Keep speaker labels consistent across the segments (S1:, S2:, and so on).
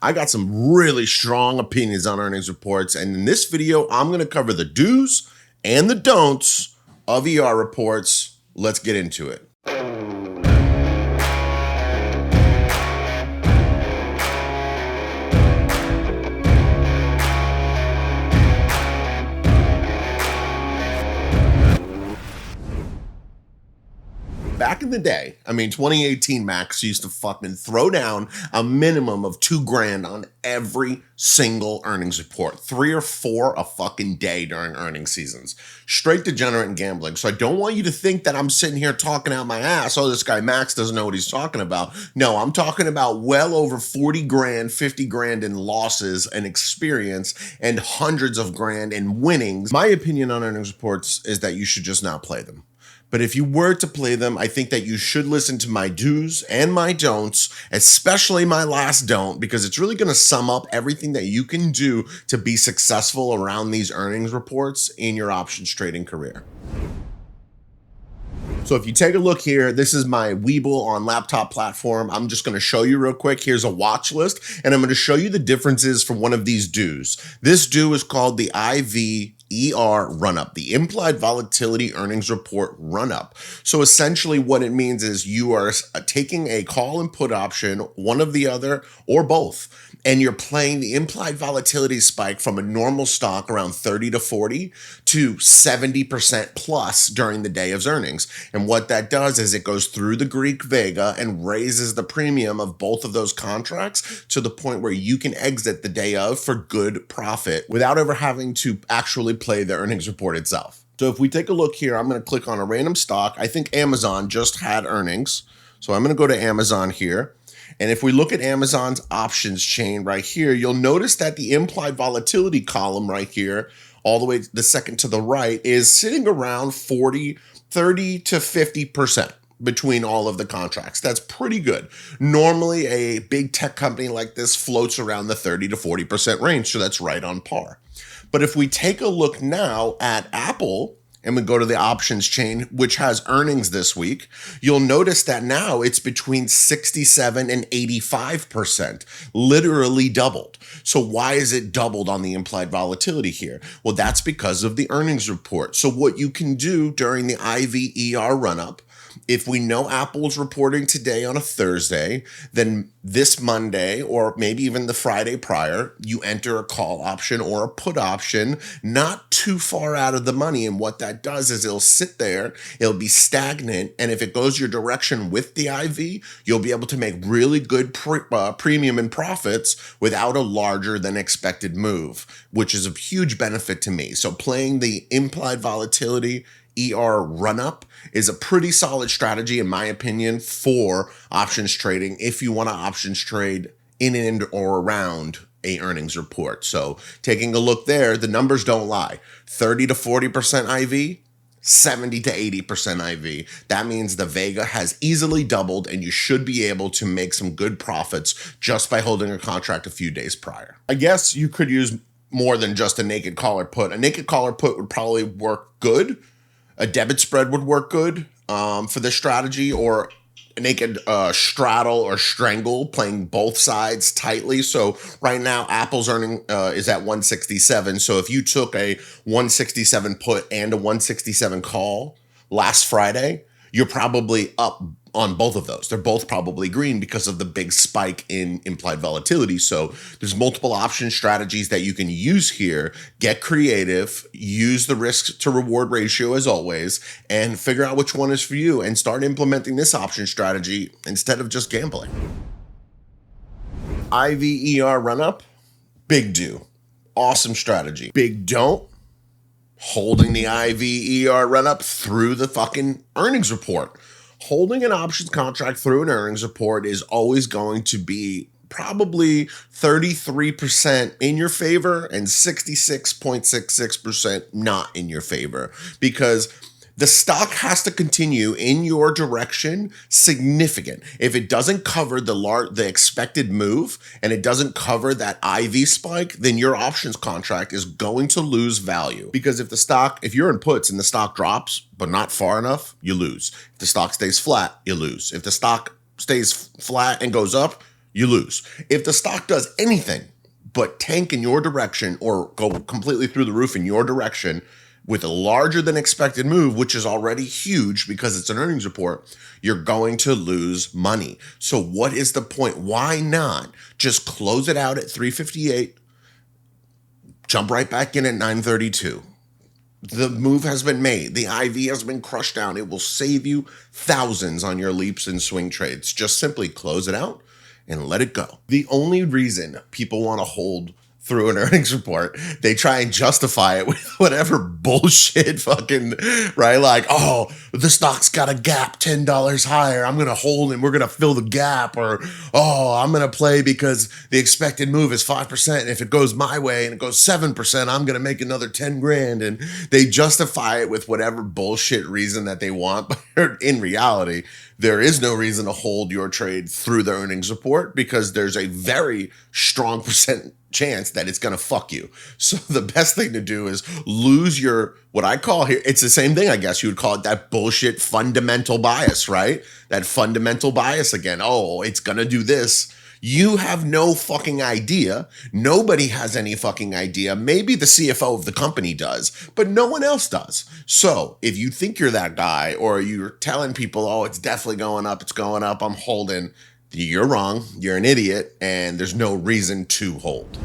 S1: I got some really strong opinions on earnings reports, and in this video, I'm going to cover the do's and the don'ts of ER reports. Let's get into it. Back in the day, 2018 Max used to fucking throw down a minimum of $2,000 on every single earnings report, 3 or 4 a fucking day during earnings seasons. Straight degenerate in gambling. So I don't want you to think that I'm sitting here talking out my ass. Oh, this guy Max doesn't know what he's talking about. No, I'm talking about well over 40 grand, 50 grand in losses and experience and hundreds of grand in winnings. My opinion on earnings reports is that you should just not play them. But if you were to play them, I think that you should listen to my do's and my don'ts, especially my last don't, because it's really going to sum up everything that you can do to be successful around these earnings reports in your options trading career. So if you take a look here, this is my Webull on laptop platform. I'm just going to show you real quick. Here's a watch list, and I'm going to show you the differences from one of these do's. This do is called the IVER run-up, the Implied Volatility Earnings Report run-up. So essentially what it means is you are taking a call and put option, one of the other, or both, and you're playing the implied volatility spike from a normal stock around 30 to 40 to 70% plus during the day of earnings. And what that does is it goes through the Greek Vega and raises the premium of both of those contracts to the point where you can exit the day of for good profit without ever having to actually play the earnings report itself. So if we take a look here, I'm going to click on a random stock. I think Amazon just had earnings. So I'm going to go to Amazon here. And if we look at Amazon's options chain right here, you'll notice that the implied volatility column right here, all the way to the second to the right, is sitting around 30 to 50% between all of the contracts. That's pretty good. Normally, a big tech company like this floats around the 30 to 40% range, so that's right on par. But if we take a look now at Apple, and we go to the options chain, which has earnings this week, you'll notice that now it's between 67 and 85%, literally doubled. So why is it doubled on the implied volatility here? Well, that's because of the earnings report. So what you can do during the IVER run-up, if we know Apple's reporting today on a Thursday, then this Monday, or maybe even the Friday prior, you enter a call option or a put option not too far out of the money. And what that does is it'll sit there, it'll be stagnant. And if it goes your direction with the IV, you'll be able to make really good premium and profits without a larger than expected move, which is a huge benefit to me. So playing the implied volatility ER run-up is a pretty solid strategy, in my opinion, for options trading if you want to options trade in and or around a earnings report. So taking a look there, the numbers don't lie. 30 to 40% IV, 70 to 80% IV. That means the Vega has easily doubled, and you should be able to make some good profits just by holding a contract a few days prior. I guess you could use more than just a naked call or put. A naked call or put would probably work good. A debit spread would work good for this strategy, or a naked straddle or strangle, playing both sides tightly. So right now, Apple's earning is at 167. So if you took a 167 put and a 167 call last Friday, you're probably up on both of those. They're both probably green because of the big spike in implied volatility. So there's multiple option strategies that you can use here. Get creative, use the risk to reward ratio as always, and figure out which one is for you and start implementing this option strategy instead of just gambling. IVER run-up, big do. Awesome strategy. Big don't, holding the IVER run-up through the fucking earnings report. Holding an options contract through an earnings report is always going to be probably 33% in your favor and 66.66% not in your favor, because the stock has to continue in your direction significant. If it doesn't cover the expected move and it doesn't cover that IV spike, then your options contract is going to lose value. Because if you're in puts and the stock drops, but not far enough, you lose. If the stock stays flat, you lose. If the stock stays flat and goes up, you lose. If the stock does anything but tank in your direction or go completely through the roof in your direction with a larger than expected move, which is already huge because it's an earnings report, you're going to lose money. So what is the point? Why not just close it out at 358, jump right back in at 932? The move has been made. The IV has been crushed down. It will save you thousands on your leaps and swing trades. Just simply close it out and let it go. The only reason people want to hold through an earnings report, they try and justify it with whatever bullshit fucking, right? Like, oh, the stock's got a gap $10 higher. I'm going to hold and we're going to fill the gap. Or, oh, I'm going to play because the expected move is 5%. And if it goes my way and it goes 7%, I'm going to make another 10 grand. And they justify it with whatever bullshit reason that they want. But in reality, there is no reason to hold your trade through the earnings report because there's a very strong percent chance that it's going to fuck you. So the best thing to do is lose your, what I call here, it's the same thing, I guess you would call it, that bullshit fundamental bias, right? That fundamental bias again. Oh, it's going to do this. You have no fucking idea. Nobody has any fucking idea. Maybe the CFO of the company does, but no one else does. So if you think you're that guy or you're telling people, oh, it's definitely going up, it's going up, I'm holding, you're wrong. You're an idiot, and there's no reason to hold.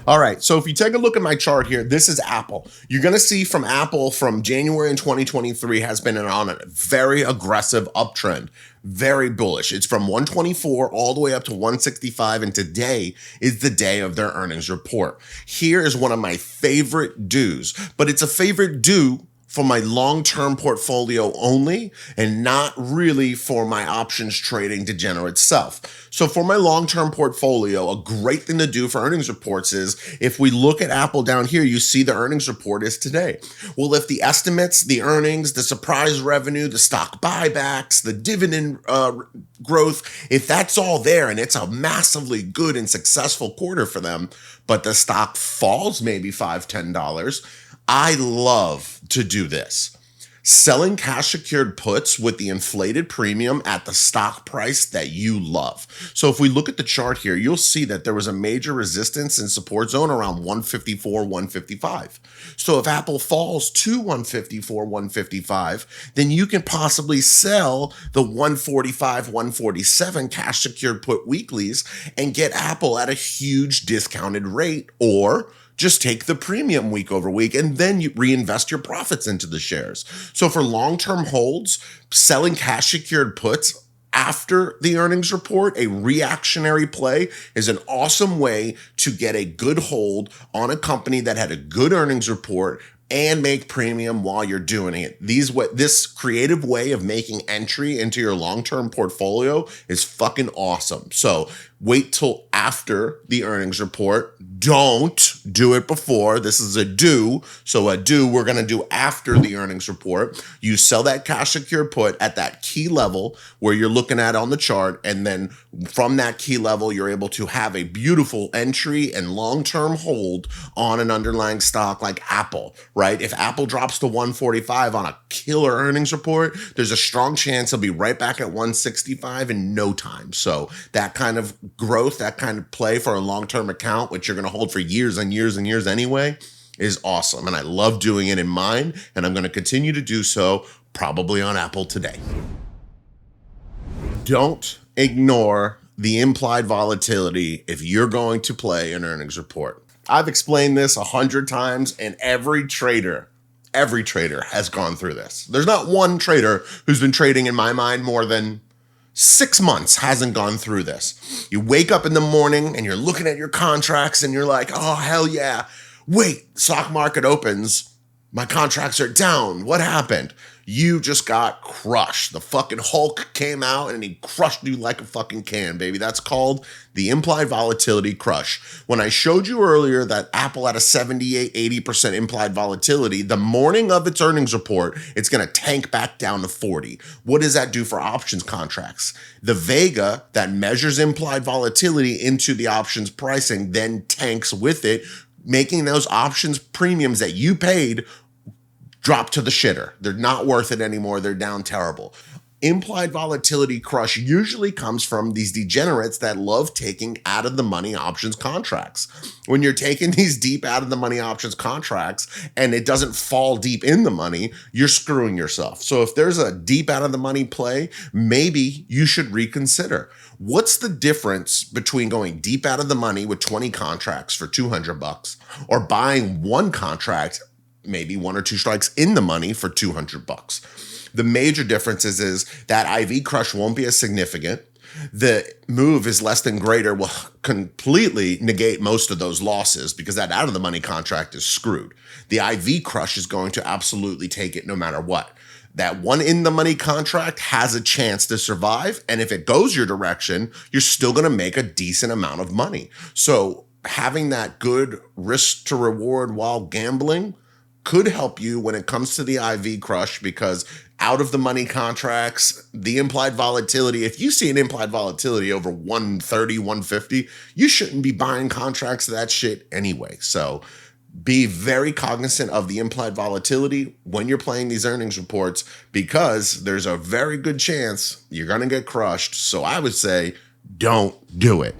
S1: All right, so if you take a look at my chart here, this is Apple. You're going to see from Apple from January in 2023 has been on a very aggressive uptrend, very bullish. It's from 124 all the way up to 165, and today is the day of their earnings report. Here is one of my favorite do's, but it's a favorite do for my long-term portfolio only and not really for my options trading degenerate self. So for my long-term portfolio, a great thing to do for earnings reports is if we look at Apple down here, you see the earnings report is today. Well, if the estimates, the earnings, the surprise revenue, the stock buybacks, the dividend growth, if that's all there and it's a massively good and successful quarter for them, but the stock falls maybe $5, $10, I love to do this. Selling cash secured puts with the inflated premium at the stock price that you love. So if we look at the chart here, you'll see that there was a major resistance and support zone around 154, 155. So if Apple falls to 154, 155, then you can possibly sell the 145, 147 cash secured put weeklies and get Apple at a huge discounted rate, or just take the premium week over week and then you reinvest your profits into the shares. So for long-term holds, selling cash secured puts after the earnings report, a reactionary play, is an awesome way to get a good hold on a company that had a good earnings report and make premium while you're doing it. This creative way of making entry into your long-term portfolio is fucking awesome. So wait till after the earnings report. Don't do it before. This is a do. So a do we're going to do after the earnings report. You sell that cash secure put at that key level where you're looking at on the chart. And then from that key level, you're able to have a beautiful entry and long-term hold on an underlying stock like Apple, right? If Apple drops to 145 on a killer earnings report, there's a strong chance it'll be right back at 165 in no time. So that kind of growth, that kind of play for a long-term account, which you're going to hold for years and years and years anyway, is awesome. And I love doing it in mine, and I'm going to continue to do so probably on Apple today. Don't ignore the implied volatility if you're going to play an earnings report. I've explained this 100 times, and every trader has gone through this. There's not one trader who's been trading, in my mind, more than 6 months hasn't gone through this. You wake up in the morning and you're looking at your contracts and you're like, oh, hell yeah. Wait, stock market opens. My contracts are down. What happened? You just got crushed. The fucking Hulk came out and he crushed you like a fucking can, baby. That's called the implied volatility crush. When I showed you earlier that Apple had a 78, 80% implied volatility, the morning of its earnings report, it's going to tank back down to 40. What does that do for options contracts? The Vega that measures implied volatility into the options pricing then tanks with it, making those options premiums that you paid drop to the shitter. They're not worth it anymore. They're down terrible. Implied volatility crush usually comes from these degenerates that love taking out of the money options contracts. When you're taking these deep out of the money options contracts and it doesn't fall deep in the money, you're screwing yourself. So if there's a deep out of the money play, maybe you should reconsider. What's the difference between going deep out of the money with 20 contracts for $200 or buying one contract, maybe one or two strikes in the money for $200? The major difference is that IV crush won't be as significant. The move is less than greater will completely negate most of those losses because that out of the money contract is screwed. The IV crush is going to absolutely take it no matter what. That one in the money contract has a chance to survive. And if it goes your direction, you're still going to make a decent amount of money. So having that good risk to reward while gambling could help you when it comes to the IV crush, because out of the money contracts, the implied volatility, if you see an implied volatility over 130, 150, you shouldn't be buying contracts of that shit anyway. So be very cognizant of the implied volatility when you're playing these earnings reports, because there's a very good chance you're going to get crushed. So I would say don't do it.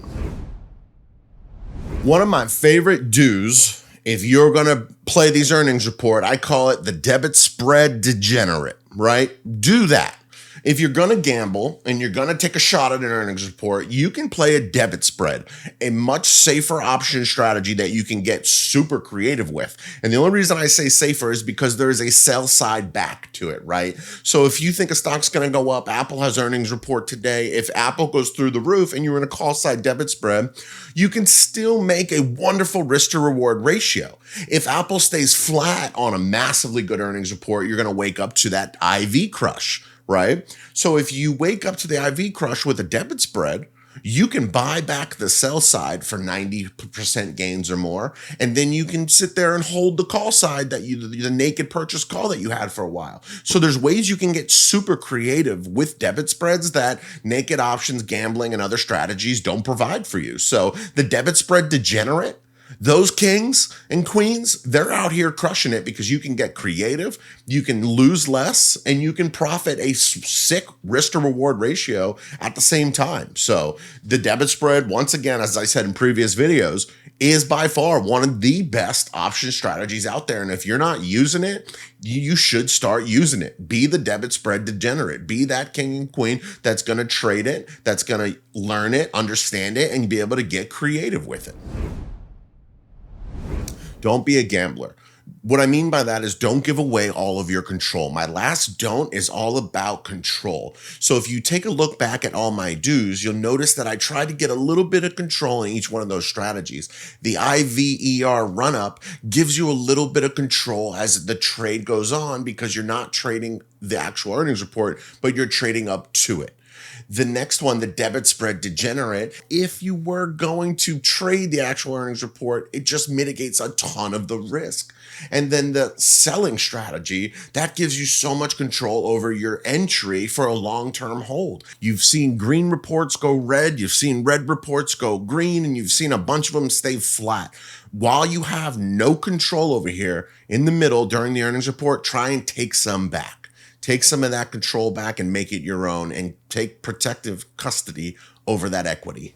S1: One of my favorite do's, if you're going to play these earnings report, I call it the debit spread degenerate, right? Do that. If you're going to gamble and you're going to take a shot at an earnings report, you can play a debit spread, a much safer option strategy that you can get super creative with. And the only reason I say safer is because there is a sell side back to it, right? So if you think a stock's going to go up, Apple has earnings report today. If Apple goes through the roof and you're in a call side debit spread, you can still make a wonderful risk to reward ratio. If Apple stays flat on a massively good earnings report, you're going to wake up to that IV crush, right? So if you wake up to the IV crush with a debit spread, you can buy back the sell side for 90% gains or more. And then you can sit there and hold the call side that the naked purchase call that you had for a while. So there's ways you can get super creative with debit spreads that naked options, gambling, and other strategies don't provide for you. So the debit spread degenerate, those kings and queens, they're out here crushing it because you can get creative, you can lose less, and you can profit a sick risk to reward ratio at the same time. So the debit spread, once again, as I said in previous videos, is by far one of the best option strategies out there. And if you're not using it, you should start using it. Be the debit spread degenerate. Be that king and queen that's going to trade it, that's going to learn it, understand it, and be able to get creative with it. Don't be a gambler. What I mean by that is don't give away all of your control. My last don't is all about control. So if you take a look back at all my do's, you'll notice that I try to get a little bit of control in each one of those strategies. The IVER run-up gives you a little bit of control as the trade goes on because you're not trading the actual earnings report, but you're trading up to it. The next one, the debit spread degenerate, if you were going to trade the actual earnings report, it just mitigates a ton of the risk. And then the selling strategy, that gives you so much control over your entry for a long-term hold. You've seen green reports go red, you've seen red reports go green, and you've seen a bunch of them stay flat. While you have no control over here in the middle during the earnings report, try and take some back. Take some of that control back and make it your own, and take protective custody over that equity.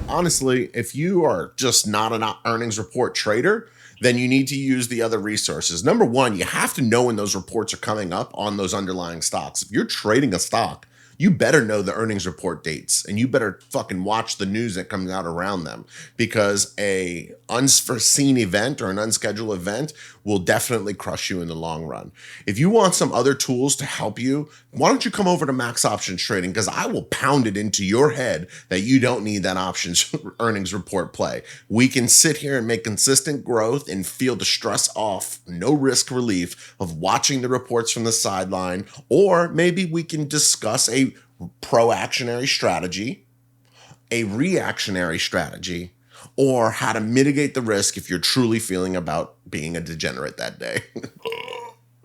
S1: Honestly, if you are just not an earnings report trader, then you need to use the other resources. Number one, you have to know when those reports are coming up on those underlying stocks. If you're trading a stock, you better know the earnings report dates, and you better fucking watch the news that comes out around them, because a unforeseen event or an unscheduled event will definitely crush you in the long run. If you want some other tools to help you, why don't you come over to Max Options Trading? Because I will pound it into your head that you don't need that options earnings report play. We can sit here and make consistent growth and feel the stress off, no risk relief of watching the reports from the sideline. Or maybe we can discuss a pro-actionary strategy, a reactionary strategy, or how to mitigate the risk if you're truly feeling about being a degenerate that day.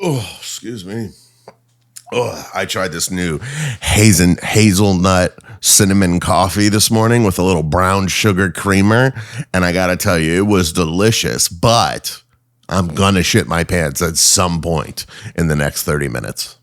S1: Oh, excuse me. Oh, I tried this new hazelnut cinnamon coffee this morning with a little brown sugar creamer, and I gotta tell you, it was delicious, but I'm gonna shit my pants at some point in the next 30 minutes.